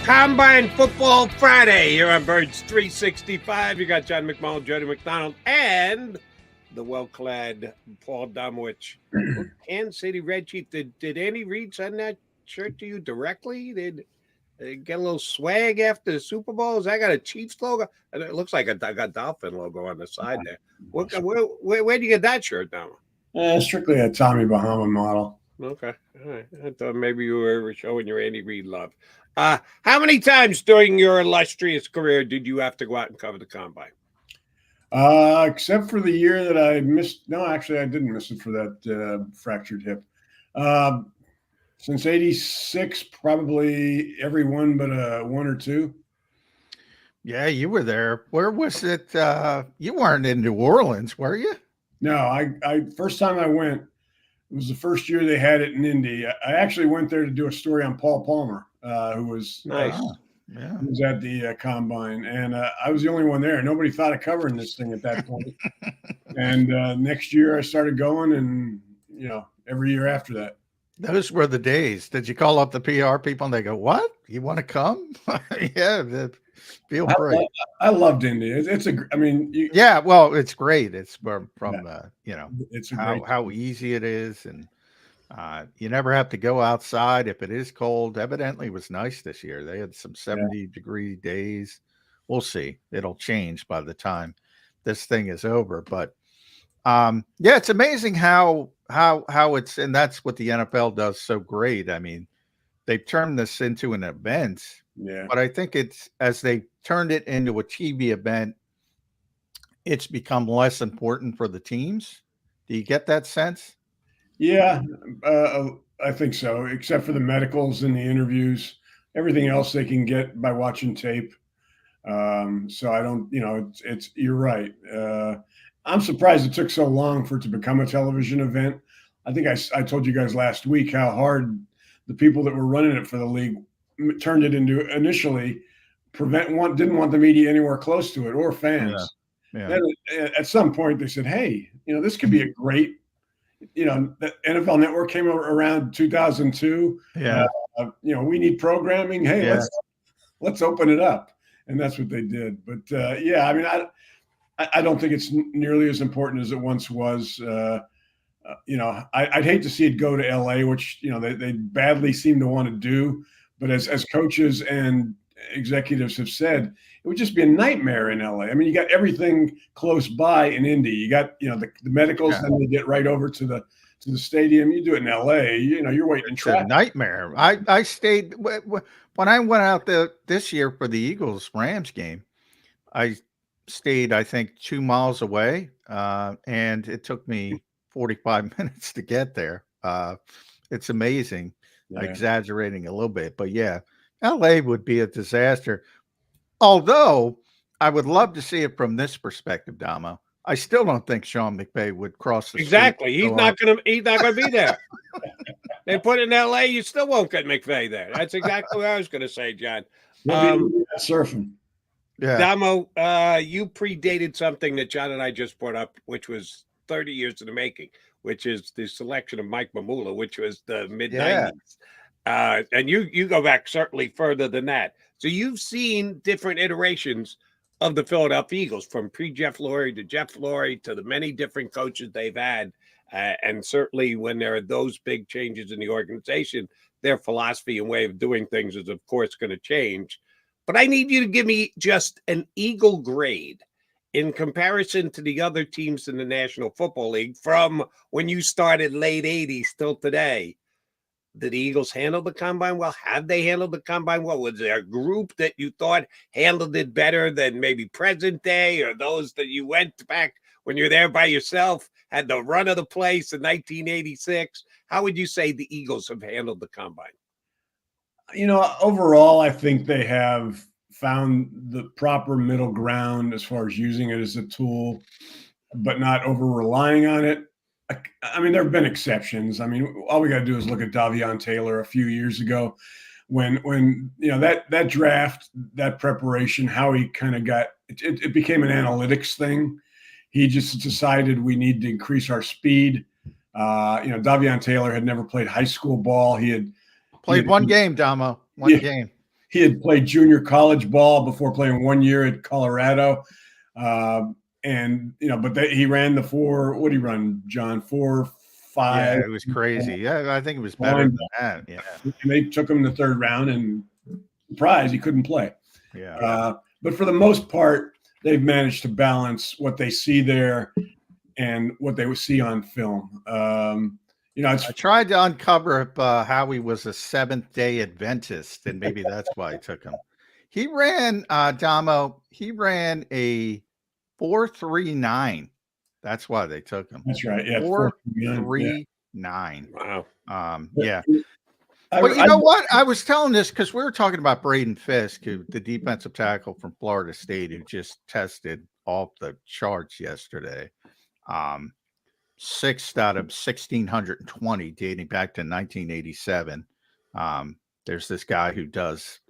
Combine Football Friday here on Birds 365. You got John McMullen, Jody McDonald, and the well-clad Paul Domowitch. Kansas City Red Chief. Did Andy Reid send that shirt to you directly? Did get a little swag after the Super Bowl? I got a Chiefs logo. It looks like I got Dolphin logo on the side there. Where'd you get that shirt, Dom? Strictly a Tommy Bahama model. Okay. All right. I thought maybe you were showing your Andy Reid love. How many times during your illustrious career did you have to go out and cover the combine? Except for the year that I missed. No, actually, I didn't miss it for that fractured hip. Since '86, probably every one but one or two. Yeah, you were there. Where was it? You weren't in New Orleans, were you? No, I first time I went, it was the first year they had it in Indy. I actually went there to do a story on Paul Palmer, who was nice. Who was at the combine, and I was the only one there. Nobody thought of covering this thing at that point. And next year I started going, and every year after that. Those were the days. Did you call up the PR people and they go, "What? You want to come?" Yeah, feel free. I loved Indy. Yeah, well, it's great. It's from it's how easy it is, and you never have to go outside if it is cold. Evidently, it was nice this year. They had some 70-degree days. We'll see. It'll change by the time this thing is over. But it's amazing how it's, and that's what the NFL does so great. I mean, they've turned this into an event. Yeah. But I think it's, as they turned it into a TV event, it's become less important for the teams. Do you get that sense? Yeah, I think so, except for the medicals and the interviews. Everything else they can get by watching tape. So I don't, you're right. I'm surprised it took so long for it to become a television event. I think I told you guys last week how hard the people that were running it for the league turned it into initially didn't want the media anywhere close to it or fans. Yeah. Then at some point they said, hey, this could be a great, the NFL Network came over around 2002. Yeah. We need programming. Hey, let's open it up. And that's what they did. But I don't think it's nearly as important as it once was. I'd hate to see it go to LA, which, they badly seem to want to do. But as coaches and executives have said, it would just be a nightmare in LA. I mean, you got everything close by in Indy. You got, the medicals, then they get right over to the stadium. You do it in LA, you're waiting in traffic. It's a nightmare. I stayed when I went out this year for the Eagles-Rams game. I stayed, I think, 2 miles away, and it took me 45 minutes to get there. It's amazing. Yeah. Exaggerating a little bit, but yeah, LA would be a disaster. Although I would love to see it from this perspective, Damo. I still don't think Sean McVay would cross the exactly. He's not gonna be there. They put it in LA, you still won't get McVay there. That's exactly what I was gonna say, John. Surfing. Yeah. Damo, you predated something that John and I just brought up, which was 30 years in the making, which is the selection of Mike Mamula, which was the mid-90s. And you go back certainly further than that. So you've seen different iterations of the Philadelphia Eagles, from pre-Jeff Lurie to Jeff Lurie to the many different coaches they've had. And certainly when there are those big changes in the organization, their philosophy and way of doing things is, of course, going to change. But I need you to give me just an Eagle grade in comparison to the other teams in the National Football League from when you started late 80s till today. Did the Eagles handle the combine well? Have they handled the combine well? Was there a group that you thought handled it better than maybe present day, or those that you went back when you're there by yourself, had the run of the place in 1986? How would you say the Eagles have handled the combine? Overall, I think they have found the proper middle ground as far as using it as a tool, but not over relying on it. I mean, there have been exceptions. I mean, all we got to do is look at Davion Taylor a few years ago when that draft, that preparation, how he kind of got it became an analytics thing. He just decided we need to increase our speed. Davion Taylor had never played high school ball. He had played one game, Damo. One game. he had played junior college ball before playing 1 year at Colorado. And, but he ran the 4, what did he run, John? 4, 5. Yeah, it was crazy. Yeah, I think it was better than that. Yeah. And they took him in the 3rd round, and surprise, he couldn't play. Yeah. But for the most part, they've managed to balance what they see there and what they would see on film. I tried to uncover how he was a Seventh-day Adventist, and maybe that's why I took him. He ran, Damo, he ran a 4.39. That's why they took him. That's right. Yeah. 4.39. Wow. Yeah. But you know what? I was telling this because we were talking about Braden Fisk, the defensive tackle from Florida State, who just tested off the charts yesterday. 6th out of 1,620 dating back to 1987. There's this guy who does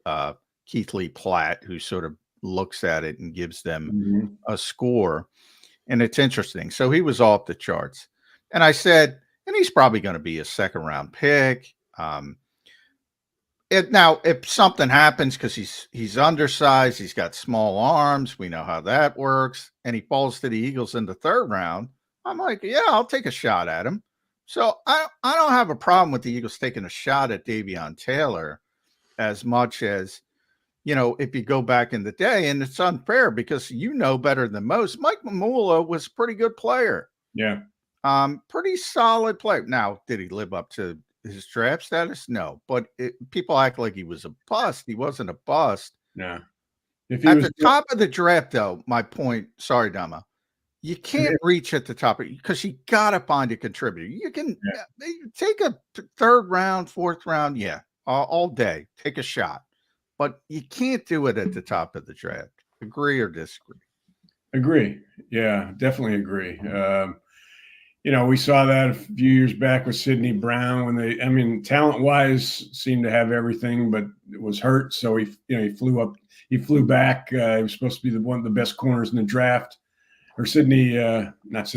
Keith Lee Platt, who sort of looks at it and gives them a score. And it's interesting. So he was off the charts. And I said, and he's probably going to be a 2nd round pick. Now, if something happens because he's undersized, he's got small arms, we know how that works, and he falls to the Eagles in the 3rd round, I'm like, yeah, I'll take a shot at him. So I don't have a problem with the Eagles taking a shot at Davion Taylor as much as, if you go back in the day, and it's unfair because better than most, Mike Mamula was a pretty good player. Yeah. Pretty solid player. Now, did he live up to his draft status? No, but people act like he was a bust. He wasn't a bust. No. At the top of the draft, though, my point, sorry, Dama, you can't reach at the top because you got to find a contributor. You can take a 3rd round, 4th round, all day, take a shot, but you can't do it at the top of the draft. Agree or disagree? Agree. Yeah, definitely agree. We saw that a few years back with Sidney Brown when talent-wise seemed to have everything, but it was hurt. So he flew back. He was supposed to be one of the best corners in the draft. Or Sidney Jones. They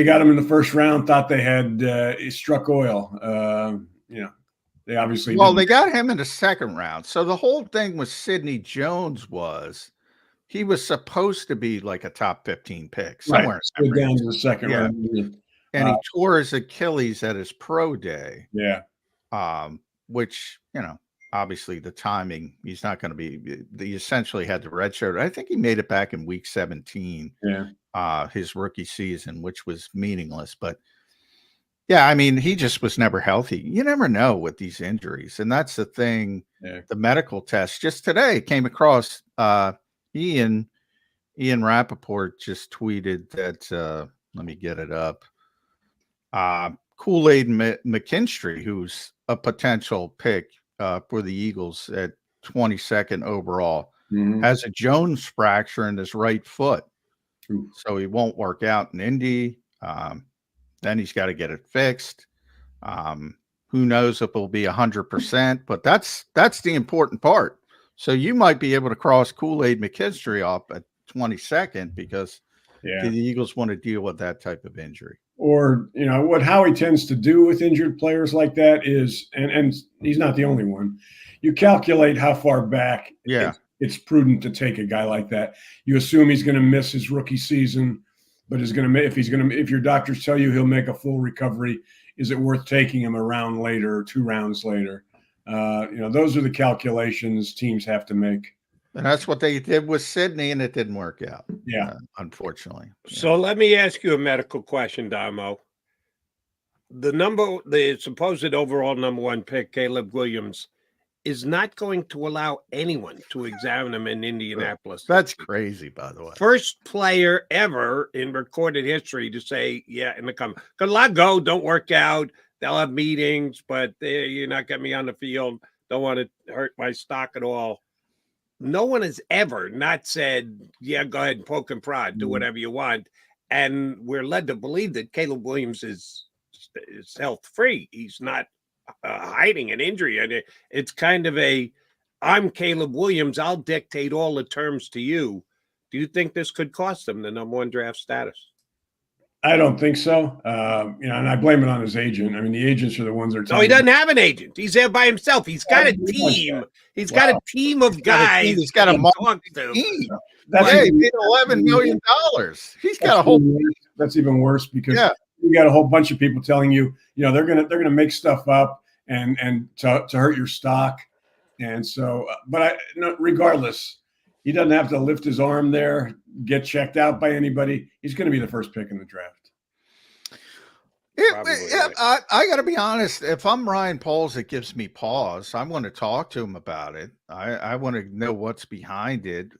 got him in the 1st round, thought they had struck oil. They obviously didn't. They got him in the 2nd round. So the whole thing with Sidney Jones was he was supposed to be like a top 15 pick somewhere. Right. Down to the 2nd round. And he tore his Achilles at his pro day. Yeah. Which, obviously the timing, he's not going to be, he essentially had the red shirt. I think he made it back in week 17, his rookie season, which was meaningless. But yeah, he just was never healthy. You never know with these injuries. And that's the thing. Yeah. The medical test just today came across, Ian Rappaport just tweeted that, let me get it up. Kool-Aid McKinstry, who's a potential pick for the Eagles at 22nd overall, has a Jones fracture in his right foot. Ooh. So he won't work out in Indy. Then he's got to get it fixed. Who knows if it'll be 100%, but that's the important part. So you might be able to cross Kool-Aid McKinstry off at 22nd because the Eagles want to deal with that type of injury. Or, what Howie tends to do with injured players like that is, and he's not the only one, you calculate how far back it's prudent to take a guy like that. You assume he's going to miss his rookie season, but if your doctors tell you he'll make a full recovery, is it worth taking him a round later or 2 rounds later? Those are the calculations teams have to make. And that's what they did with Sidney, and it didn't work out. Yeah. Unfortunately. So let me ask you a medical question, Damo. The supposed overall number 1 pick, Caleb Williams, is not going to allow anyone to examine him in Indianapolis. That's crazy, by the way. First player ever in recorded history to say, in the comment, could let go, don't work out. They'll have meetings, but you're not getting me on the field. Don't want to hurt my stock at all. No one has ever not said, go ahead and poke and prod, do whatever you want. And we're led to believe that Caleb Williams is health-free. He's not hiding an injury. And it's kind of I'm Caleb Williams. I'll dictate all the terms to you. Do you think this could cost them the number 1 draft status? I don't think so. And I blame it on his agent. I mean, the agents are the ones that are No, he doesn't have an agent. He's there by himself. He's got a team. He's got a team of guys. He's got a talk to. team. That's he made $11 million. He's got a whole. That's even worse because you got a whole bunch of people telling you, they're gonna make stuff up and to hurt your stock. And so, regardless, he doesn't have to lift his arm there, get checked out by anybody. He's going to be the first pick in the draft. I got to be honest. If I'm Ryan Poles, it gives me pause. I want to talk to him about it. I want to know what's behind it.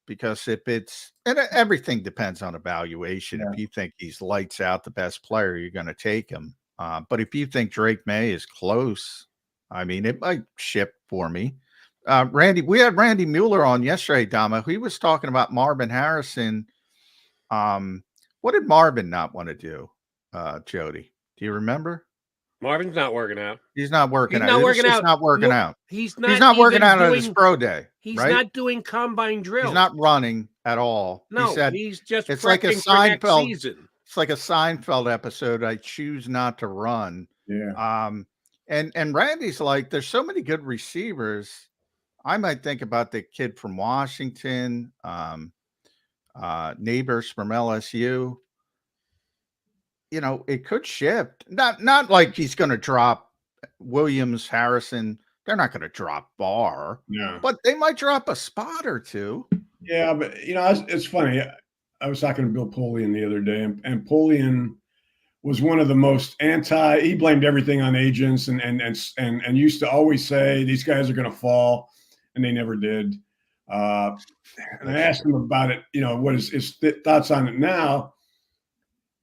Because if it's, and everything depends on evaluation. Yeah. If you think he's lights out the best player, you're going to take him. But if you think Drake May is close, I mean, it might ship for me. We had Randy Mueller on yesterday, Dama. He was talking about Marvin Harrison. What did Marvin not want to do, Jody? Do you remember? Marvin's not working out. He's not working out. He's not working out. He's not working out at his pro day. He's not doing combine drills. He's not running at all. No, he said, he's just it's like a Seinfeld season. It's like a Seinfeld episode. I choose not to run. Yeah. And Randy's like, there's so many good receivers. I might think about the kid from Washington, Neighbors from LSU. It could shift. Not like he's going to drop Williams, Harrison. They're not going to drop Barr. Yeah. But they might drop a spot or two. Yeah, but it's funny. I was talking to Bill Polian the other day, and Polian was one of the most he blamed everything on agents and used to always say these guys are going to fall, and they never did. And I asked him about it, what is his thoughts on it now.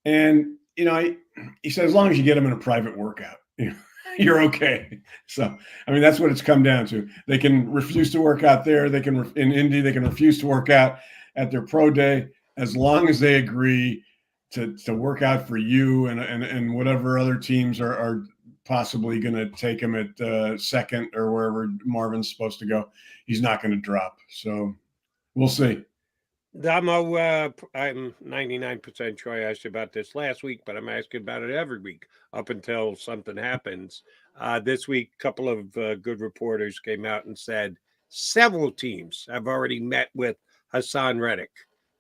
And, he said, as long as you get them in a private workout, you're okay. So, I mean, that's what it's come down to. They can refuse to work out there. They can, in Indy, they can refuse to work out at their pro day, as long as they agree to work out for you and whatever other teams are possibly going to take him at second or wherever Marvin's supposed to go. He's not going to drop. So we'll see. Damo, I'm 99% sure I asked you about this last week, but I'm asking about it every week up until something happens. This week, a couple of good reporters came out and said several teams have already met with Haasan Reddick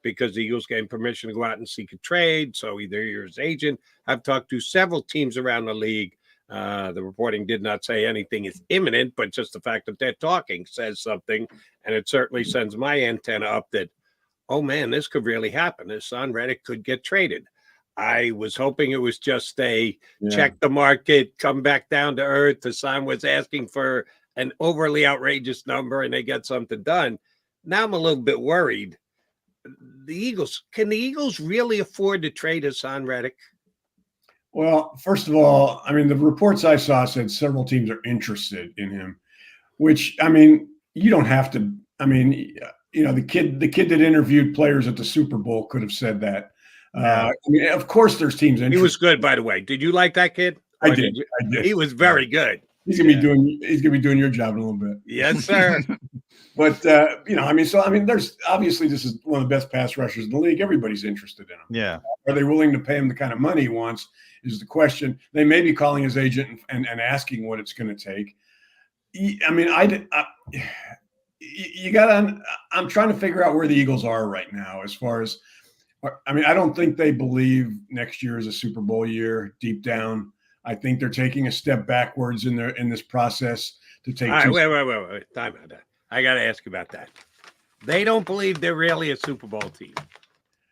because the Eagles gave him permission to go out and seek a trade. So either you're his agent. I've talked to several teams around the league. The reporting did not say anything is imminent, but just the fact that they're talking says something. And it certainly sends my antenna up that, oh man, this could really happen. Haasan Reddick could get traded. I was hoping it was just check the market, come back down to earth. Haasan was asking for an overly outrageous number and they got something done. Now I'm a little bit worried. Can the Eagles really afford to trade Haasan Reddick? Well, first of all, I mean, the reports I saw said several teams are interested in him, which, I mean, you don't have to. I mean, the kid that interviewed players at the Super Bowl could have said that. I mean, of course, there's teams interested. He was good, by the way. Did you like that kid? I did. He was very good. He's gonna be doing your job in a little bit. Yes, sir. But there's obviously this is one of the best pass rushers in the league. Everybody's interested in him. Yeah. Are they willing to pay him the kind of money he wants? Is the question. They may be calling his agent and asking what it's going to take. I mean, you got to. I'm trying to figure out where the Eagles are right now as far as. I mean, I don't think they believe next year is a Super Bowl year deep down. I think they're taking a step backwards in this process to take. All right, wait. Time out. I got to ask you about that. They don't believe they're really a Super Bowl team.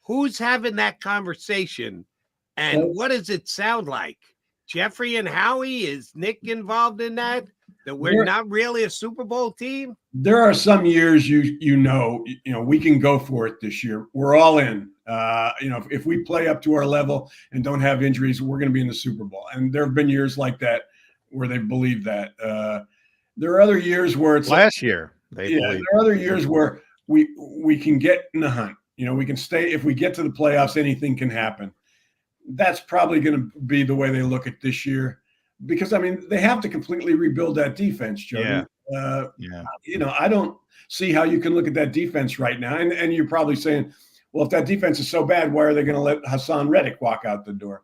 Who's having that conversation, and what does it sound like? Jeffrey and Howie, is Nick involved in that? That we're not really a Super Bowl team? There are some years you know we can go for it this year. We're all in. If we play up to our level and don't have injuries, we're going to be in the Super Bowl. And there have been years like that where they believe that. There are other years where it's last year. There are other years where we can get in the hunt. We can stay. If we get to the playoffs, anything can happen. That's probably going to be the way they look at this year. Because, I mean, they have to completely rebuild that defense, Jody. I don't see how you can look at that defense right now. And you're probably saying, Well, if that defense is so bad, why are they going to let Haasan Reddick walk out the door?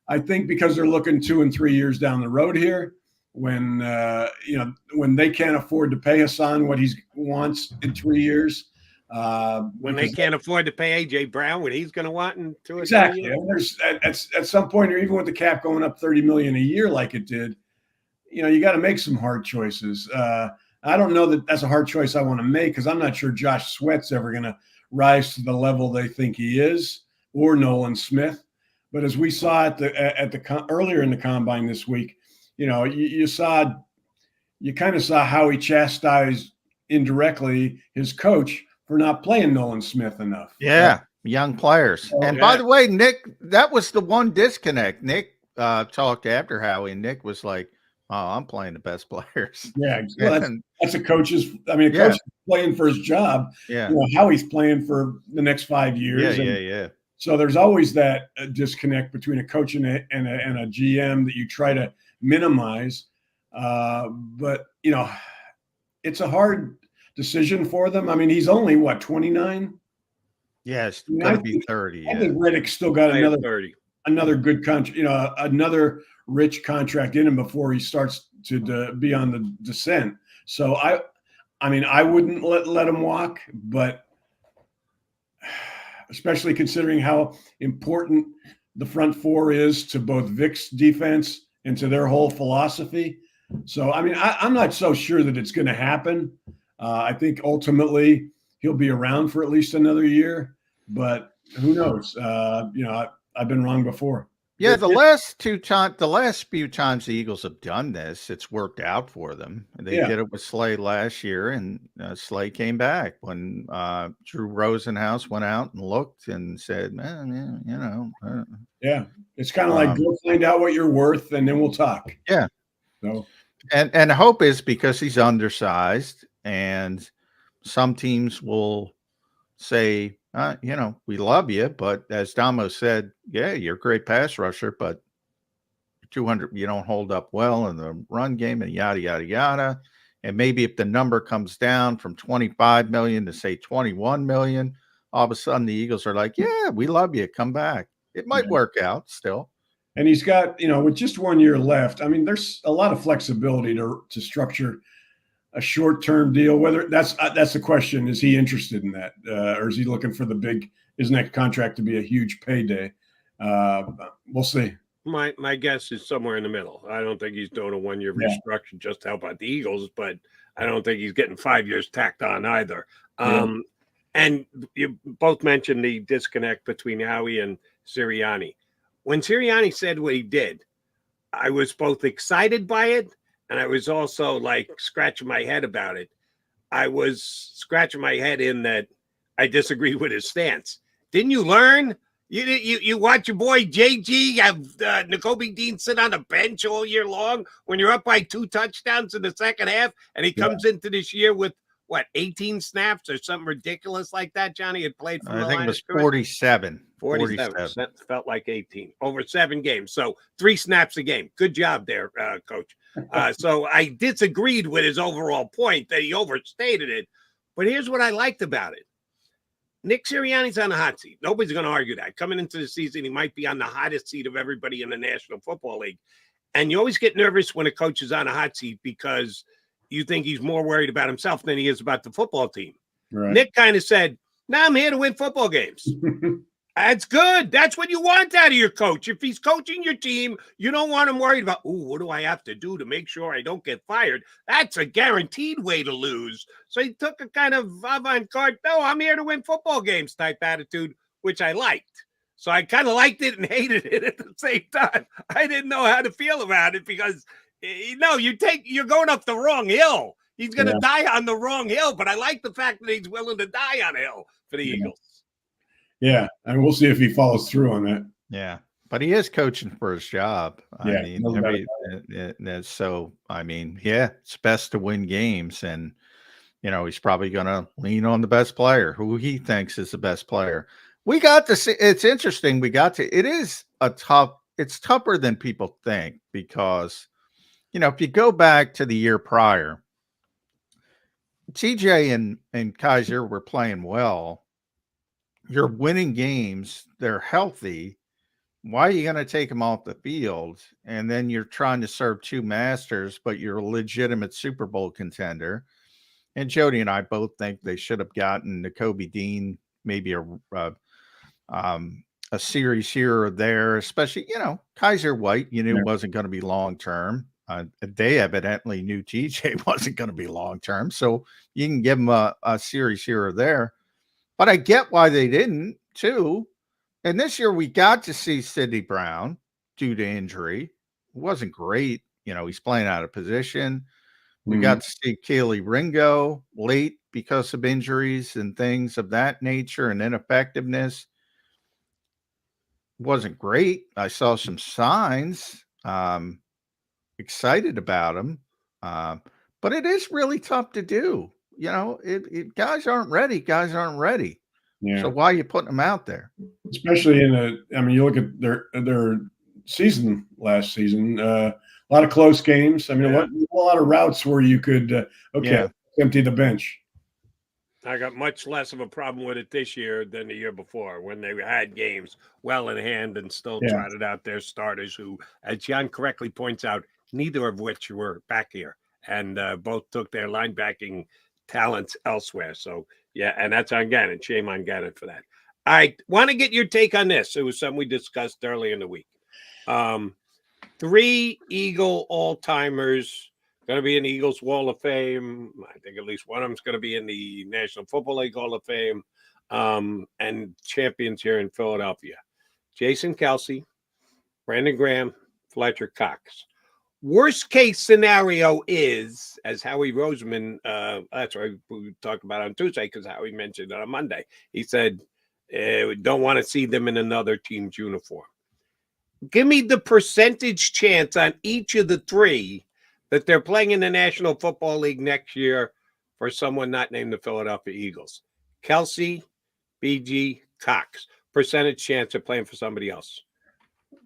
I think because they're looking 2 and 3 years down the road here, when when they can't afford to pay Haasan what he wants in 3 years. When they can't afford to pay AJ Brown, what he's going to want in 2 or 3 exactly. years. And there's at some point, or even with the cap going up $30 million a year like it did, you got to make some hard choices. I don't know that that's a hard choice I want to make, because I'm not sure Josh Sweat's ever going to rise to the level they think he is, or Nolan Smith. But as we saw earlier in the combine this week, you kind of saw how he chastised indirectly his coach for not playing Nolan Smith enough. Yeah, young players. Oh, and by the way, Nick, that was the one disconnect. Nick talked after Howie, and Nick was like, "Oh, I'm playing the best players." Yeah, well, that's a coach's. I mean, a coach is playing for his job. Yeah, Howie's playing for the next 5 years. Yeah. So there's always that disconnect between a coach and a GM that you try to minimize. But it's a hard decision for them. I mean, he's only 29. Yeah, it's going to be 30. I think Reddick's still got another 30. Another good contract, another rich contract in him before he starts to be on the descent. So I mean, I wouldn't let him walk, but especially considering how important the front four is to both Vic's defense and to their whole philosophy. So, I mean, I'm not so sure that it's going to happen. I think ultimately he'll be around for at least another year, but who knows? I've been wrong before. Yeah, the last few times the Eagles have done this, it's worked out for them. They did it with Slay last year, and Slay came back when Drew Rosenhaus went out and looked and said, "Man, yeah, it's kind of like go find out what you're worth, and then we'll talk." Yeah. So, and the hope is because he's undersized, and some teams will say, we love you, but as Damo said, yeah, you're a great pass rusher, but 200, you don't hold up well in the run game, and yada, yada, yada. And maybe if the number comes down from 25 million to say 21 million, all of a sudden the Eagles are like, yeah, we love you. Come back. It might work out still. And he's got, with just 1 year left, I mean, there's a lot of flexibility to structure a short-term deal. Whether that's the question. Is he interested in that? Or is he looking for his next contract to be a huge payday? We'll see. My guess is somewhere in the middle. I don't think he's doing a 1 year restructure just to help out the Eagles, but I don't think he's getting 5 years tacked on either. And you both mentioned the disconnect between Howie and Sirianni. When Sirianni said what he did, I was both excited by it, and I was also like scratching my head about it. I was scratching my head in that I disagreed with his stance. Didn't you learn? You watch your boy JG have Nakobe Dean sit on a bench all year long when you're up by 2 touchdowns in the second half, and he comes into this year with 18 snaps or something ridiculous like that. Johnny had played from I think it was 47. 47. That felt like 18 over 7 games. So 3 snaps a game. Good job there, Coach. So I disagreed with his overall point that he overstated it. But here's what I liked about it. Nick Sirianni's on the hot seat. Nobody's going to argue that. Coming into the season, he might be on the hottest seat of everybody in the National Football League. And you always get nervous when a coach is on a hot seat because you think he's more worried about himself than he is about the football team. Right. Nick kind of said, "No, I'm here to win football games." That's good. That's what you want out of your coach. If he's coaching your team, you don't want him worried about, what do I have to do to make sure I don't get fired? That's a guaranteed way to lose. So he took a kind of avant-garde, no, I'm here to win football games type attitude, which I liked. So I kind of liked it and hated it at the same time. I didn't know how to feel about it because, you're going up the wrong hill. He's going to die on the wrong hill, but I like the fact that he's willing to die on a hill for the Eagles. Yeah, and we'll see if he follows through on that. Yeah, but he is coaching for his job. Yeah, it's best to win games, and he's probably going to lean on the best player, who he thinks is the best player. We got to see. It's interesting. It is it's tougher than people think because, if you go back to the year prior, TJ and Kaiser were playing well. you're winning games, they're healthy. Why are you going to take them off the field? And then you're trying to serve two masters, but you're a legitimate Super Bowl contender. And Jody and I both think they should have gotten Nakobe Dean, maybe a series here or there, especially, Kaiser White, wasn't going to be long term. They evidently knew TJ wasn't going to be long term. So you can give them a series here or there. But I get why they didn't, too. And this year we got to see Sidney Brown due to injury. It wasn't great. He's playing out of position. We got to see Keely Ringo late because of injuries and things of that nature and ineffectiveness. Wasn't great. I saw some signs. Excited about him. But it is really tough to do. Guys aren't ready. Yeah. So why are you putting them out there? Especially you look at their season last season, a lot of close games. A lot of routes where you could, empty the bench. I got much less of a problem with it this year than the year before when they had games well in hand and still trotted out their starters who, as John correctly points out, neither of which were back here and both took their linebacking talents elsewhere. So, yeah, and that's on Gannon. Shame on Gannon for that. I want to get your take on this. It was something we discussed early in the week. 3 Eagle all-timers going to be in the Eagles Wall of Fame. I think at least one of them is going to be in the National Football League Hall of Fame, and champions here in Philadelphia. Jason Kelce, Brandon Graham, Fletcher Cox. Worst case scenario is, as Howie Roseman, that's what we talked about on Tuesday because Howie mentioned it on Monday. He said, we don't want to see them in another team's uniform. Give me the percentage chance on each of the 3 that they're playing in the National Football League next year for someone not named the Philadelphia Eagles. Kelce, BG, Cox. Percentage chance of playing for somebody else.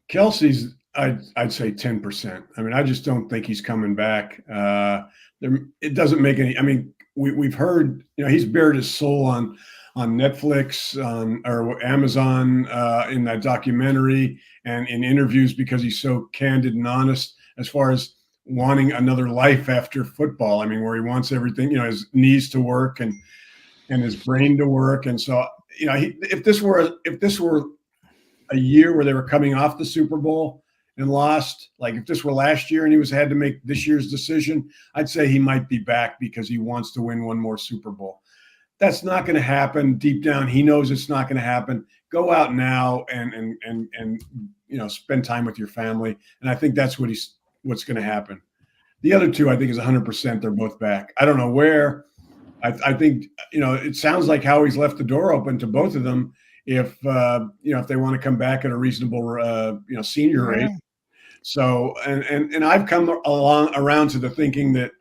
Kelce's, I'd say 10%. I just don't think he's coming back. It doesn't make any. We've heard, he's bared his soul on Netflix, or Amazon, in that documentary and in interviews because he's so candid and honest as far as wanting another life after football. Where he wants everything, his knees to work and his brain to work. And so, if this were a year where they were coming off the Super Bowl and lost, like if this were last year and he had to make this year's decision, I'd say he might be back because he wants to win one more Super Bowl. That's not going to happen. Deep down, he knows it's not going to happen. Go out now and spend time with your family. And I think that's what's going to happen. The other 2, I think, is 100%. They're both back. I don't know where. I think, it sounds like Howie's left the door open to both of them if they want to come back at a reasonable, senior rate. So, and I've come around to the thinking that,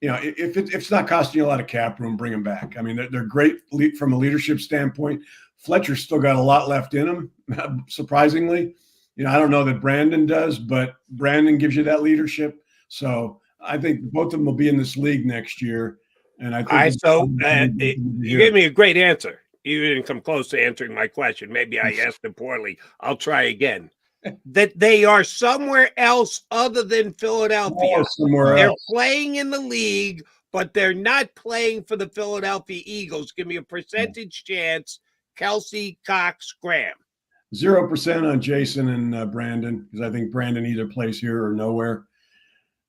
if it's not costing you a lot of cap room, bring them back. They're great from a leadership standpoint. Fletcher's still got a lot left in him, surprisingly. I don't know that Brandon does, but Brandon gives you that leadership. So I think both of them will be in this league next year. And I think you gave me a great answer. You didn't come close to answering my question. Maybe I asked it poorly. I'll try again. That they are somewhere else other than Philadelphia. They're playing in the league, but they're not playing for the Philadelphia Eagles. Give me a percentage chance. Kelce, Cox, Graham. 0% on Jason and Brandon, because I think Brandon either plays here or nowhere.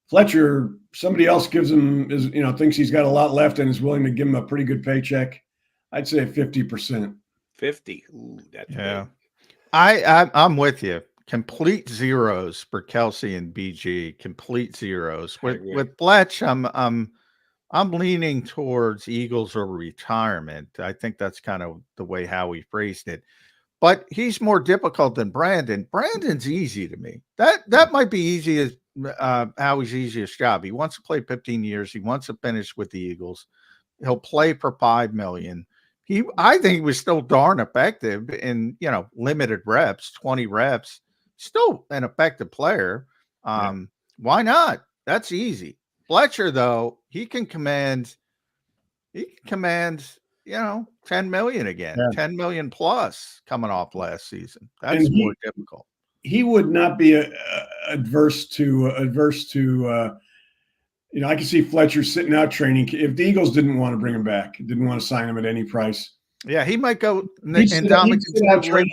Fletcher, somebody else gives him, thinks he's got a lot left and is willing to give him a pretty good paycheck. I'd say 50%. 50. Ooh, that's big. I'm with you. Complete zeros for Kelce and BG. Complete zeros. With Fletch, I'm leaning towards Eagles or retirement. I think that's kind of the way Howie phrased it. But he's more difficult than Brandon. Brandon's easy to me. That might be easy as Howie's easiest job. He wants to play 15 years. He wants to finish with the Eagles. He'll play for $5 million. I think he was still darn effective in, limited reps, 20 reps. Still an effective player. Why not? That's easy. Fletcher, though, he can command 10 million again, 10 million plus coming off last season. That's more difficult. He would not be adverse to I can see Fletcher sitting out training. If the Eagles didn't want to bring him back, didn't want to sign him at any price. Yeah, he might go He'd sit out training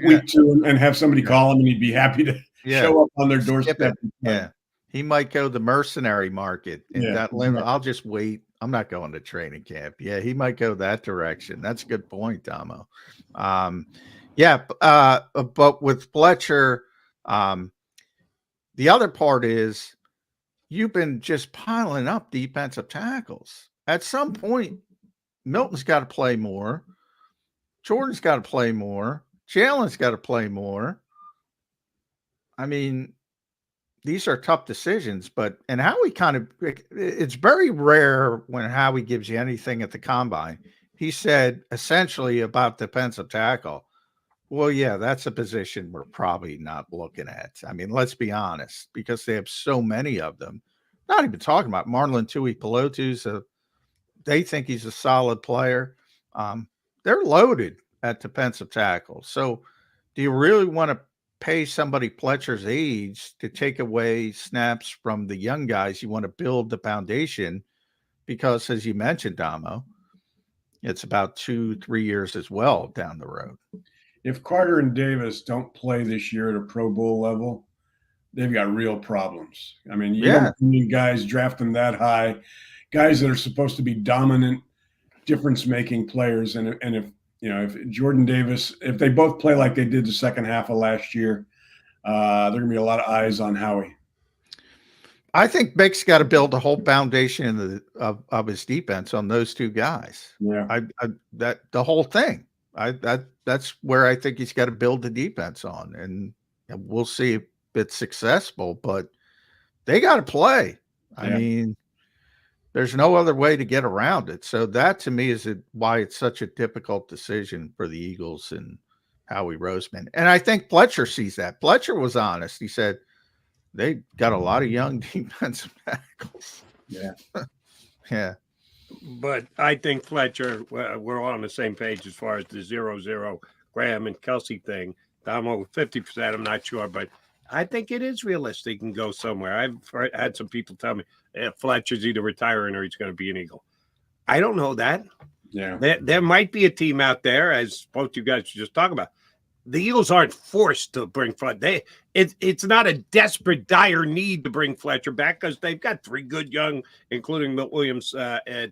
week 2 and have somebody call him, and he'd be happy to show up on their doorstep. Yeah. He might go the mercenary market in that limit. I'll just wait. I'm not going to training camp. Yeah, he might go that direction. That's a good point, Domo. But with Fletcher, the other part is you've been just piling up defensive tackles. At some point, Milton's got to play more. Jordan's got to play more. Jalen's got to play more. I mean, these are tough decisions, and Howie it's very rare when Howie gives you anything at the combine. He said essentially about defensive tackle, well, yeah, that's a position we're probably not looking at. I mean, let's be honest, because they have so many of them. Not even talking about Marlon Tui-Pelotu's. They think he's a solid player. They're loaded at defensive tackle. So do you really want to pay somebody Fletcher's age to take away snaps from the young guys? You want to build the foundation because, as you mentioned, Damo, it's about 2-3 years as well down the road. If Carter and Davis don't play this year at a Pro Bowl level, they've got real problems. I mean, you don't need guys drafting that high, guys that are supposed to be dominant, difference-making players. And if Jordan Davis, if they both play like they did the second half of last year, there are going to be a lot of eyes on Howie. I think Mick's got to build a whole foundation of his defense on those two guys. Yeah, that the whole thing. That's where I think he's got to build the defense on, and we'll see if it's successful. But they got to play. I mean, there's no other way to get around it. So that to me is why it's such a difficult decision for the Eagles and Howie Roseman. And I think Fletcher sees that. Fletcher was honest. He said they got a lot of young defensive tackles. Yeah. Yeah. But I think Fletcher, we're all on the same page as far as the 0-0 Graham and Kelsey thing. Damo, 50%, I'm not sure, but I think it is realistic he can go somewhere. I've had some people tell me Fletcher's either retiring or he's going to be an Eagle. I don't know that. Yeah. There might be a team out there, as both you guys just talking about. The Eagles aren't forced to bring Fletcher. It's not a desperate, dire need to bring Fletcher back because they've got 3 good young, including Milt Williams,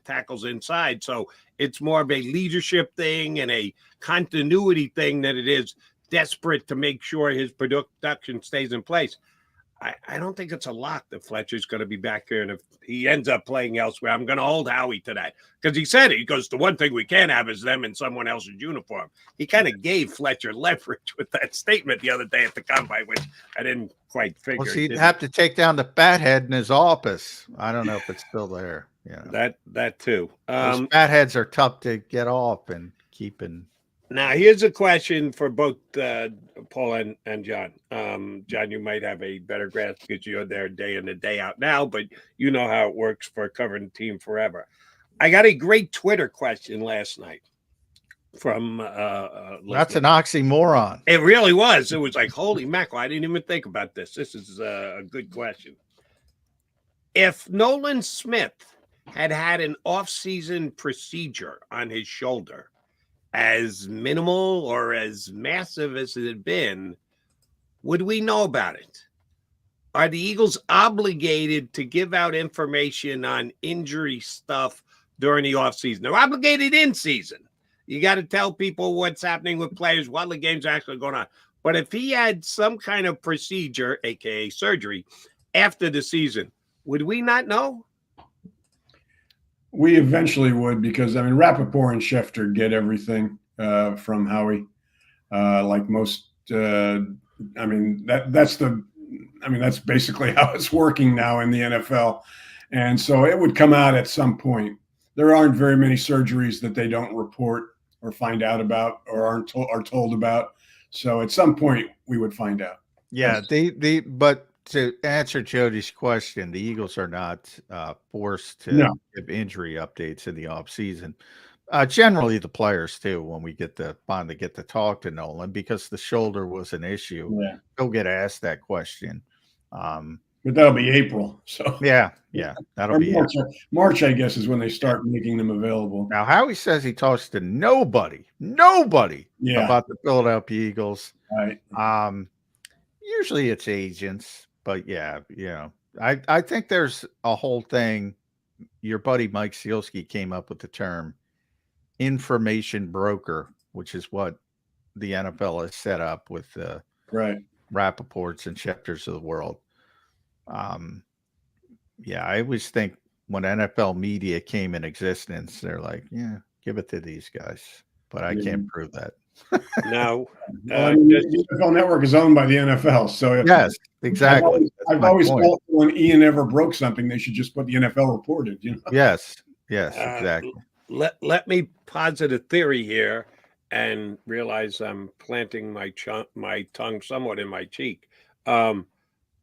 tackles inside. So it's more of a leadership thing and a continuity thing than it is desperate to make sure his production stays in place. I don't think it's a lock that Fletcher's going to be back here. And if he ends up playing elsewhere, I'm going to hold Howie to that. Because he said it. He goes, the one thing we can't have is them in someone else's uniform. He kind of gave Fletcher leverage with that statement the other day at the combine, which I didn't quite figure. Well, he'd have to take down the fathead in his office. I don't know if it's still there. Yeah, that too. Those fatheads are tough to get off and keep in. Now, here's a question for both Paul and John. John, you might have a better grasp because you're there day in and day out now, but you know how it works for covering the team forever. I got a great Twitter question last night from that's an oxymoron. It really was. It was like, holy mackerel, I didn't even think about this. This is a good question. If Nolan Smith had an off-season procedure on his shoulder, as minimal or as massive as it had been, would we know about it? Are the Eagles obligated to give out information on injury stuff during the offseason? They're obligated in season. You got to tell people what's happening with players while the games are actually going on. But if he had some kind of procedure, aka surgery, after the season, would we not know? We eventually would, because Rappaport and Schefter get everything from Howie, like most. That's basically how it's working now in the NFL, and so it would come out at some point. There aren't very many surgeries that they don't report or find out about or are told about. So at some point we would find out. Yeah, but to answer Jody's question, the Eagles are not forced to give injury updates in the offseason. Generally the players too, when we finally get to talk to Nolan, because the shoulder was an issue. Yeah. He'll get asked that question. But that'll be April. So yeah, that'll be March. March, I guess, is when they start making them available. Now, Howie says he talks to nobody about the Philadelphia Eagles. Right. Usually it's agents, but I think there's a whole thing. Your buddy Mike Sealski came up with the term information broker, which is what the NFL has set up with the Rappaports and Schefters of the world. I always think when NFL media came in existence, they're like, yeah, give it to these guys. But I can't prove that. No. The NFL Network is owned by the NFL. So yes, exactly. I've always felt when Ian ever broke something, they should just put the NFL reported. You know? Yes, exactly. Let me posit a theory here and realize I'm planting my tongue somewhat in my cheek.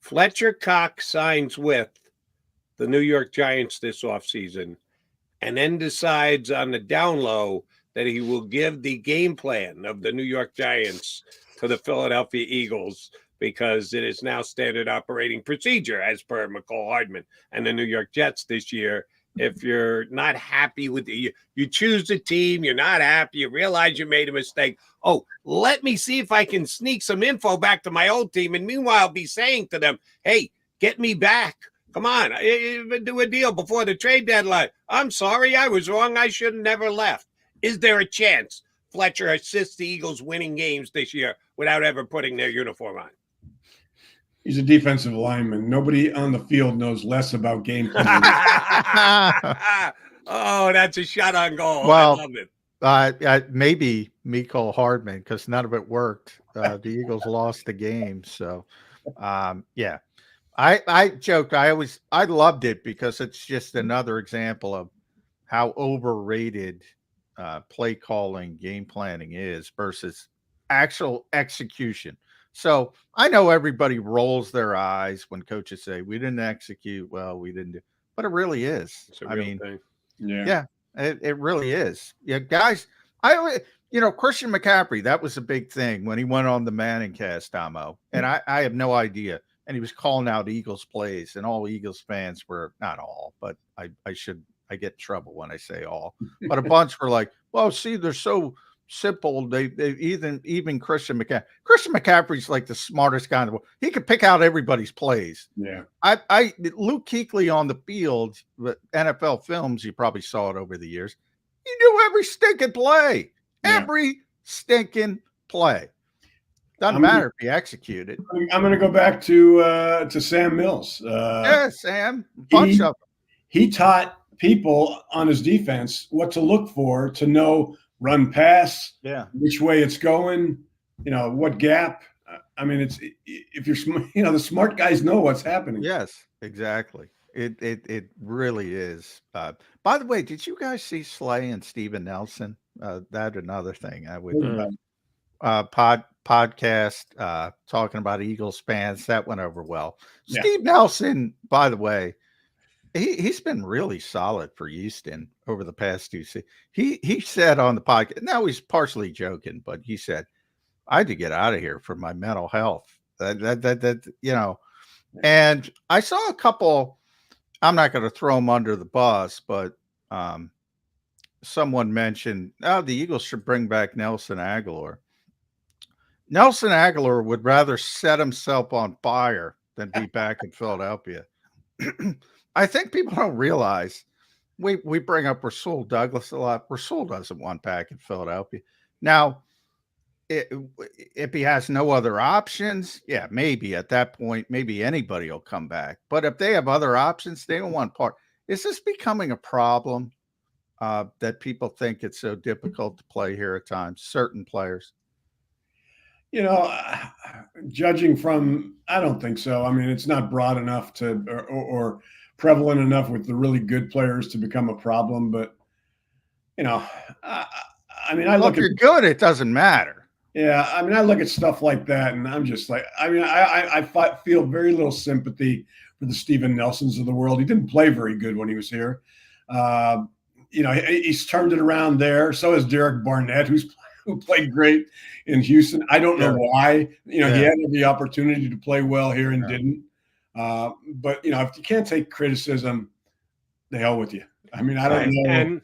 Fletcher Cox signs with the New York Giants this offseason and then decides on the down low that he will give the game plan of the New York Giants to the Philadelphia Eagles because it is now standard operating procedure as per McCall Hardman and the New York Jets this year. If you're not happy with you choose a team, you're not happy, you realize you made a mistake. Oh, let me see if I can sneak some info back to my old team. And meanwhile, be saying to them, hey, get me back. Come on, do a deal before the trade deadline. I'm sorry, I was wrong. I should have never left. Is there a chance Fletcher assists the Eagles winning games this year without ever putting their uniform on? He's a defensive lineman. Nobody on the field knows less about game planning. Oh, that's a shot on goal. Well, I love it. Maybe McCall Hardman, because none of it worked. The Eagles lost the game. So, I joked. I loved it because it's just another example of how overrated play calling, game planning is versus actual execution. So I know everybody rolls their eyes when coaches say we didn't execute well, we didn't do, but it really is. I mean, thing. It really is. Yeah, guys. Christian McCaffrey, that was a big thing when he went on the Manning cast, Tomo, and I have no idea. And he was calling out Eagles plays, and all Eagles fans were not all, but I get in trouble when I say all, but a bunch were like, well, see, they're so simple. They even Christian McCaffrey. Christian McCaffrey's like the smartest guy in the world. He could pick out everybody's plays. Yeah. Luke Kuechly on the field, NFL films, you probably saw it over the years. He knew every stinking play. Yeah. Every stinking play. Doesn't matter if he executed. I'm going to go back to Sam Mills. Sam. Bunch of them. He taught people on his defense what to look for to know run pass, which way it's going, what gap. I mean, it's if you're the smart guys know what's happening. Yes, exactly. It really is. By the way, did you guys see Slay and Steven Nelson? That another thing I would podcast talking about Eagles fans, that went over well. Steve Nelson, by the way, he's been really solid for Houston over the past 2 seasons. He said on the podcast, now he's partially joking, but he said, I had to get out of here for my mental health. And I saw a couple, I'm not going to throw them under the bus, but someone mentioned, the Eagles should bring back Nelson Aguilar. Nelson Aguilar would rather set himself on fire than be back in Philadelphia. I think people don't realize we bring up Rasul Douglas a lot. Rasul doesn't want back in Philadelphia. Now, if he has no other options, maybe at that point, maybe anybody will come back. But if they have other options, they don't want part. Is this becoming a problem that people think it's so difficult to play here at times, certain players? Judging from, I don't think so. I mean, it's not broad enough to or prevalent enough with the really good players to become a problem. But, I look if you're good, it doesn't matter. Yeah. I mean, I look at stuff like that and I'm just like, I feel very little sympathy for the Steven Nelsons of the world. He didn't play very good when he was here. he's turned it around there. So has Derek Barnett, who played great in Houston. I don't know why. He had the opportunity to play well here and didn't. But if you can't take criticism, the hell with you. I mean, I don't know. And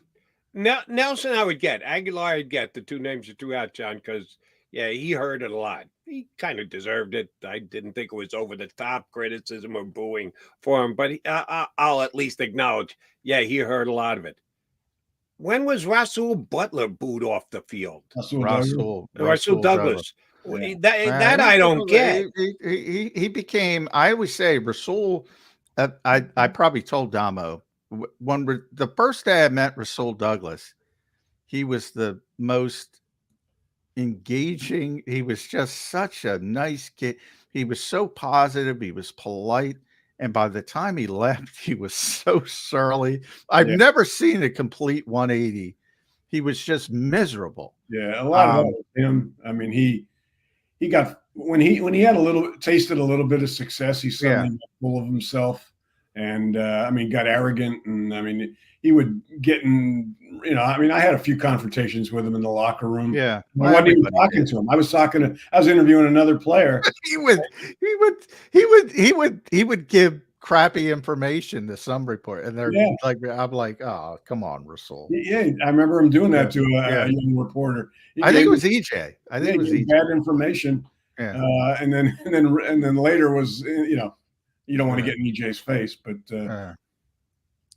Nelson, I would get. Aguilar, I'd get the two names you threw out, John, because he heard it a lot. He kind of deserved it. I didn't think it was over the top criticism or booing for him, but I'll at least acknowledge, he heard a lot of it. When was Rasul Butler booed off the field? Rasul Douglas. Yeah. That I don't get. He became. I always say Rasul. I probably told Damo when the first day I met Rasul Douglas, he was the most engaging. He was just such a nice kid. He was so positive. He was polite. And by the time he left, he was so surly. I've never seen a complete 180. He was just miserable. Yeah, a lot of him. I mean, he got when he had tasted a little bit of success, he suddenly got full of himself, and got arrogant, and he would get in. I had a few confrontations with him in the locker room. Yeah, I wasn't even talking to him. I was interviewing another player. he would give crappy information to some report, and they're I'm like, oh, come on, Rasul. Yeah, I remember him doing that to a young reporter. I think it was EJ. I think it was EJ. Bad information. Yeah. And then later was you don't want to get in EJ's face, but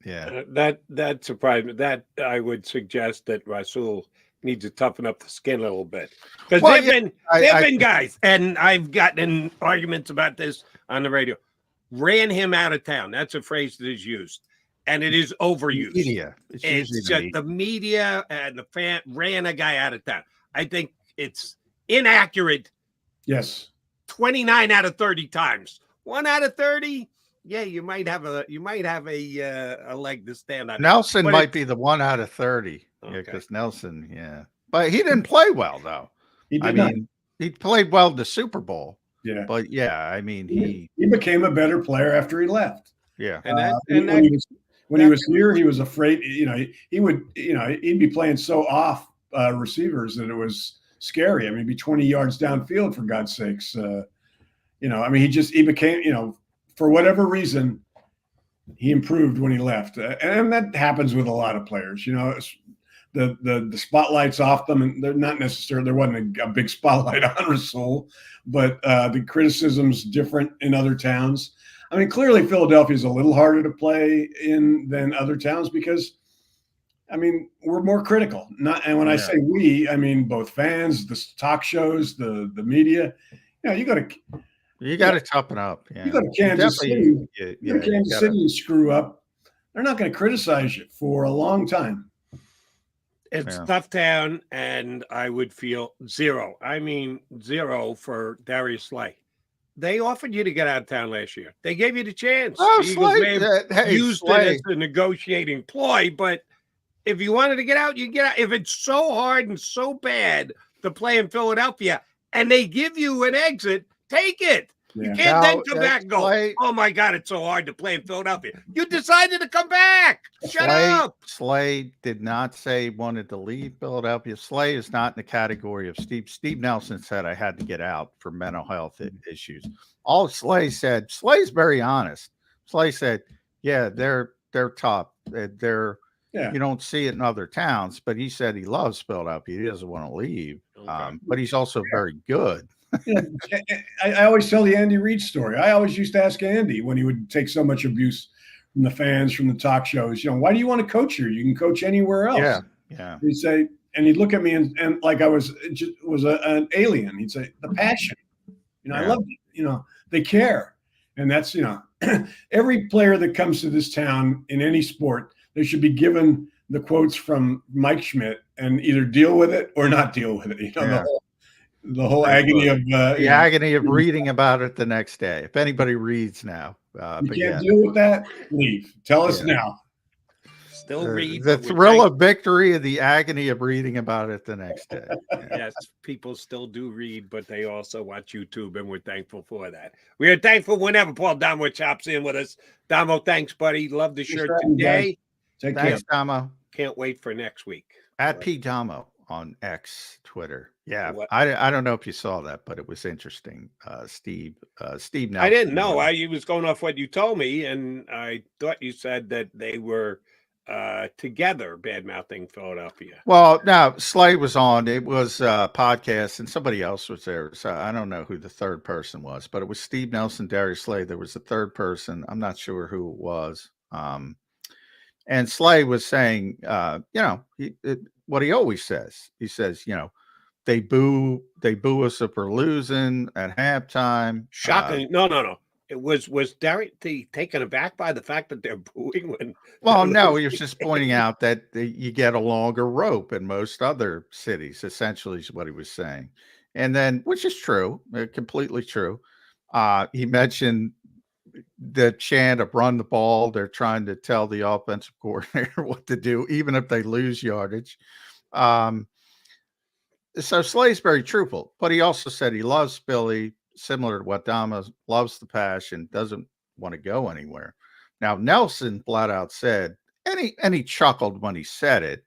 that surprised me. That I would suggest that Rasul needs to toughen up the skin a little bit, because there have been guys, and I've gotten in arguments about this on the radio. Ran him out of town. That's a phrase that is used, and it is overused. It's just the media and the fan ran a guy out of town. I think it's inaccurate. Yes, 29 out of 30 times. 1 out of 30. Yeah, you might have a leg to stand on. Nelson might be the 1 out of 30. Okay. Yeah, because Nelson, but he didn't play well though. He played well in the Super Bowl. Yeah, but he became a better player after he left. Yeah, when he was here, he was afraid. He'd be playing so off receivers that it was scary. He'd be 20 yards downfield, for God's sakes. He became, for whatever reason, he improved when he left, and that happens with a lot of players. The spotlight's off them, and they're not necessarily. There wasn't a big spotlight on Rasul, but the criticism's different in other towns. Clearly Philadelphia's a little harder to play in than other towns because, we're more critical. And when I say we, I mean both fans, the talk shows, the media. You got to toughen up. Yeah. You go to Kansas City. Kansas City and screw up. They're not going to criticize you for a long time. It's a tough town, and I would feel zero. Zero for Darius Slay. They offered you to get out of town last year. They gave you the chance. Oh, the Eagles may have used it as a negotiating ploy, but if you wanted to get out, you get out. If it's so hard and so bad to play in Philadelphia, and they give you an exit, take it. Yeah. You can't then come back and go, oh, my God, it's so hard to play in Philadelphia. You decided to come back. Shut up. Slay did not say he wanted to leave Philadelphia. Slay is not in the category of Steve. Steve Nelson said I had to get out for mental health issues. All Slay said, Slay's very honest. Slay said, they're tough. You don't see it in other towns, but he said he loves Philadelphia. He doesn't want to leave, but he's also very good. I always tell the Andy Reid story. I always used to ask Andy when he would take so much abuse from the fans, from the talk shows, why do you want to coach here? You can coach anywhere else. Yeah. He'd say, and he'd look at me and like I was an alien. He'd say, the passion, I love it. They care. And that's, every player that comes to this town in any sport, they should be given the quotes from Mike Schmidt and either deal with it or not deal with it. The whole agony of agony of reading about it the next day. If anybody reads now, you can't deal with that. Leave. Tell us now. Still read the thrill of victory and the agony of reading about it the next day. Yes, people still do read, but they also watch YouTube, and we're thankful for that. We are thankful whenever Paul Domowitch hops in with us. Domo, thanks, buddy. Love the shirt today. Thanks, Domo. Can't wait for next week. At P Damo on X Twitter. Yeah, What? I don't know if you saw that, but it was interesting. Steve Nelson. I didn't know. I was going off what you told me, and I thought you said that they were together bad mouthing Philadelphia. Well, no, Slay was on. It was a podcast, and somebody else was there. So I don't know who the third person was, but it was Steve Nelson, Darius Slay. There was a third person. I'm not sure who it was. And Slay was saying, what he always says. He says, they boo us if we're losing at halftime. Shocking. No. It was Derek taken aback by the fact that they're booing when? Well, no, he was just pointing out that you get a longer rope in most other cities, essentially is what he was saying. And then, which is true, completely true. He mentioned the chant of run the ball. They're trying to tell the offensive coordinator what to do, even if they lose yardage. So Slay's very truthful, but he also said he loves Philly, similar to what Dama loves the passion, doesn't want to go anywhere. Now, Nelson flat out said, and he chuckled when he said it,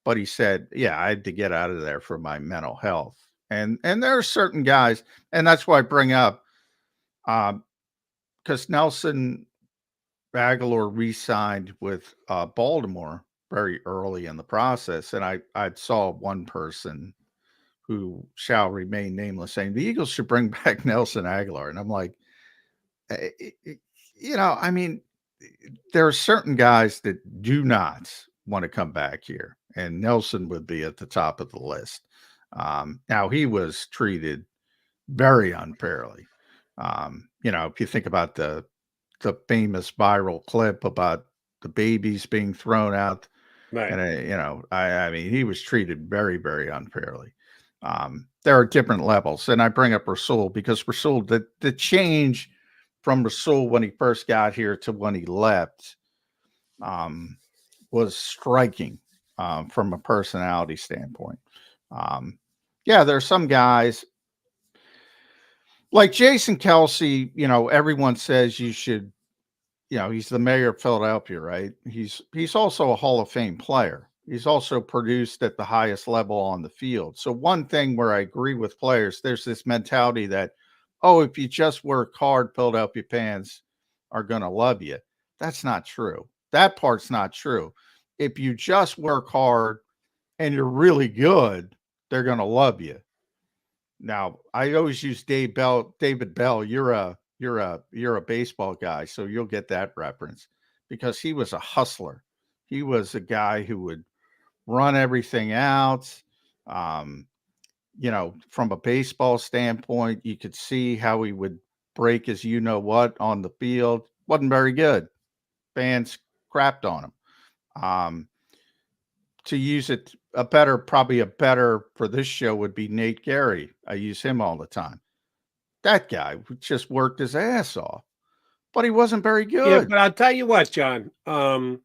but he said, yeah, I had to get out of there for my mental health. And there are certain guys, and that's why I bring up, because Nelson Aguilar re-signed with Baltimore very early in the process, and I saw one person who shall remain nameless saying the Eagles should bring back Nelson Aguilar, and I'm like, I mean, there are certain guys that do not want to come back here, and Nelson would be at the top of the list. Now he was treated very unfairly. If you think about the famous viral clip about the babies being thrown out, Right. And I mean, he was treated very, very unfairly. There are different levels, and I bring up Rasul because Rasul, the change from Rasul when he first got here to when he left, was striking from a personality standpoint. There are some guys like Jason Kelsey. Everyone says you should. He's the mayor of Philadelphia, right? He's also a Hall of Fame player. He's also produced at the highest level on the field. So one thing where I agree with players, there's this mentality that, if you just work hard, Philadelphia fans are going to love you. That's not true. That part's not true. If you just work hard and you're really good, they're going to love you. Now, I always use David Bell. You're a baseball guy, so you'll get that reference because he was a hustler. He was a guy who would run everything out. From a baseball standpoint, you could see how he would break his what on the field. Wasn't very good. Fans crapped on him. To use it probably a better for this show would be Nate Gary. I use him all the time. That guy just worked his ass off, but he wasn't very good. Yeah, but I'll tell you what, John, and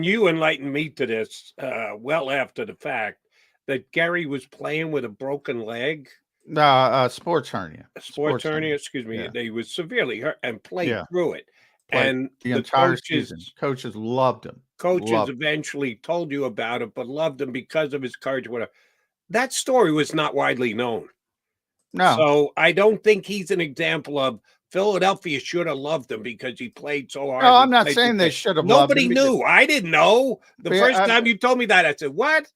you enlightened me to this well after the fact, that Gary was playing with a broken leg. Sports hernia. Sports hernia, excuse me. Yeah. He was severely hurt and played through it. And the entire season. Coaches loved him. Coaches eventually told you about it, but loved him because of his courage, whatever. That story was not widely known. No. So I don't think he's an example of Philadelphia should have loved him because he played so hard. No, I'm not saying they should have loved him. Nobody knew. I didn't know. The first time you told me that, I said, what?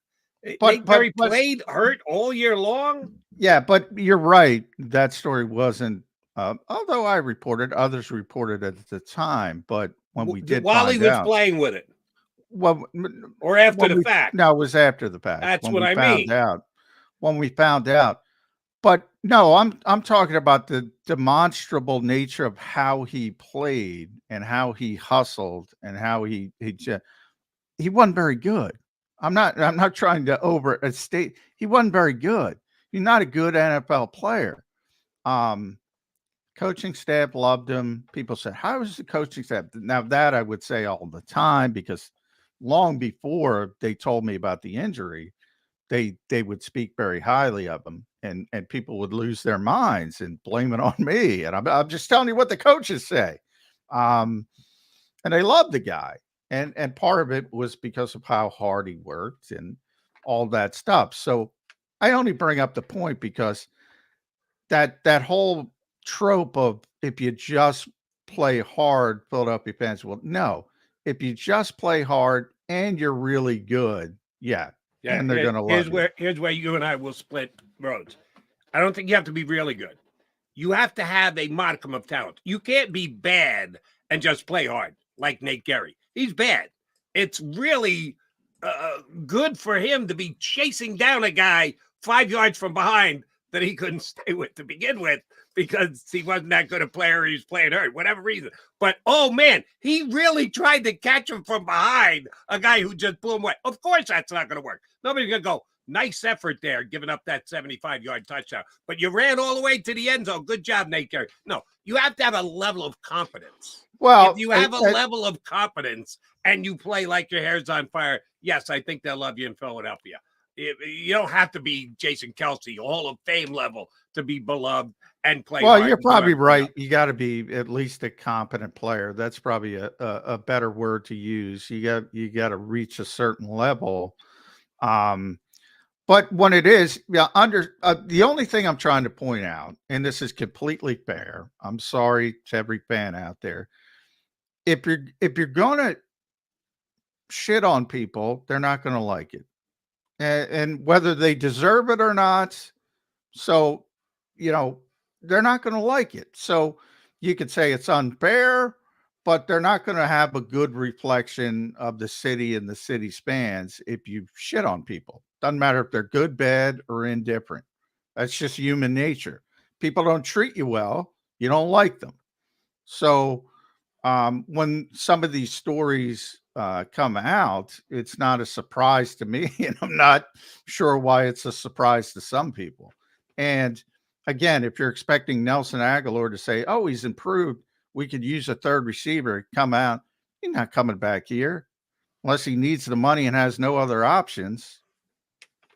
Nate Gary played hurt all year long? Yeah, but you're right. That story wasn't, although others reported it at the time, but when we did while he was playing with it. Well, or after the fact. No, it was after the fact. That's what I mean. When we found out. But no, I'm talking about the demonstrable nature of how he played and how he hustled and how he wasn't very good. I'm not trying to overstate. He wasn't very good. He's not a good NFL player. Coaching staff loved him. People said, "How is the coaching staff?" Now that I would say all the time because long before they told me about the injury, they would speak very highly of him, and people would lose their minds and blame it on me. And I'm just telling you what the coaches say. And they love the guy. And part of it was because of how hard he worked and all that stuff. So I only bring up the point because that whole trope of if you just play hard, Philadelphia fans will no. If you just play hard and you're really good, yeah, and they're going to love you. Here's where you and I will split roads. I don't think you have to be really good. You have to have a modicum of talent. You can't be bad and just play hard like Nate Gerry. He's bad. It's really good for him to be chasing down a guy 5 yards from behind that he couldn't stay with to begin with because he wasn't that good a player. He was playing hurt, whatever reason. But, oh, man, he really tried to catch him from behind, a guy who just blew him away. Of course that's not going to work. Nobody's going to go, nice effort there, giving up that 75-yard touchdown. But you ran all the way to the end zone. Good job, Nate Gerry. No, you have to have a level of competence. Well, if you have a level of competence and you play like your hair's on fire, yes, I think they'll love you in Philadelphia. You don't have to be Jason Kelce, Hall of Fame level, to be beloved and play. Well, you're probably right. You got to be at least a competent player. That's probably a better word to use. You got to reach a certain level. But when it is, the only thing I'm trying to point out, and this is completely fair, I'm sorry to every fan out there. If you're gonna shit on people, they're not gonna like it. And whether they deserve it or not, so, they're not going to like it. So you could say it's unfair, but they're not going to have a good reflection of the city and the city's fans if you shit on people. Doesn't matter if they're good, bad, or indifferent. That's just human nature. People don't treat you well, you don't like them. So when some of these stories come out, it's not a surprise to me, and I'm not sure why it's a surprise to some people. And again, if you're expecting Nelson Aguilar to say, "Oh, he's improved, we could use a third receiver," come out, he's not coming back here unless he needs the money and has no other options.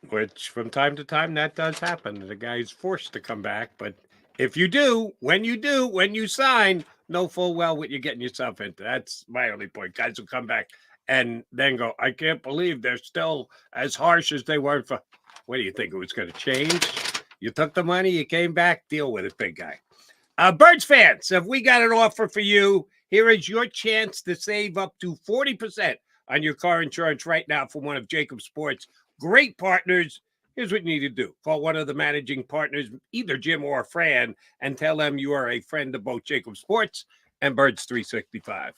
Which from time to time that does happen. The guy's forced to come back, but if you do, when you sign, know full well what you're getting yourself into. That's my only point. Guys who come back and then go, I can't believe they're still as harsh as they were for. What do you think it was going to change? You took the money, you came back, deal with it, big guy. Birds fans, if we got an offer for you, here is your chance to save up to 40% on your car insurance right now from one of JAKIB Sports' great partners. Here's what you need to do. Call one of the managing partners, either Jim or Fran, and tell them you are a friend of both JAKIB Sports and Birds 365.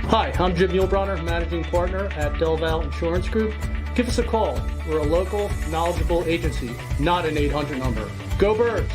Hi, I'm Jim Muehlbronner, managing partner at Del Val Insurance Group. Give us a call. We're a local, knowledgeable agency, not an 800 number. Go Birds!